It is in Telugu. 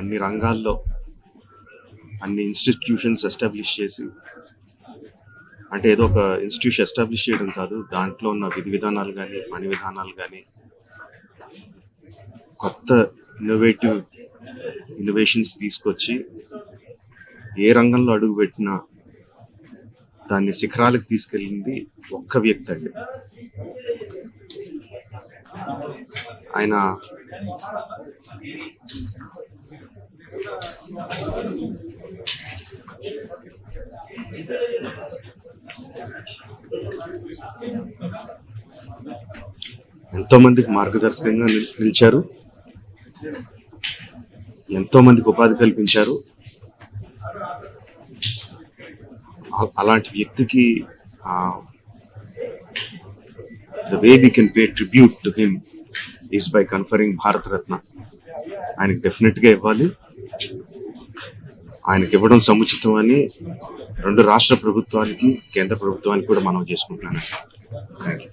అన్ని రంగాల్లో అన్ని ఇన్స్టిట్యూషన్స్ ఎస్టాబ్లిష్ చేసి, అంటే ఏదో ఒక ఇన్స్టిట్యూషన్ ఎస్టాబ్లిష్ చేయడం కాదు, దాంట్లో ఉన్న విధి విధానాలు కానీ పని విధానాలు కానీ కొత్త ఇన్నోవేషన్స్ తీసుకొచ్చి ఏ రంగంలో అడుగు పెట్టినా దాన్ని శిఖరాలకు తీసుకెళ్ళింది ఒక్క వ్యక్తి అండి. ఆయన ఎంతో మందికి మార్గదర్శకంగా నిలిచారు, ఎంతో మందికి ఉపాధి కల్పించారు. అలాంటి వ్యక్తికి the way we can pay tribute to him is by conferring Bharat Ratna. ఆయనకి డెఫినెట్గా ఇవ్వాలి. ఆయనకి ఇవ్వడం సముచితం అని రెండు రాష్ట్ర ప్రభుత్వానికి కేంద్ర ప్రభుత్వానికి కూడా మనం చేసుకుంటున్నాను. Thank you.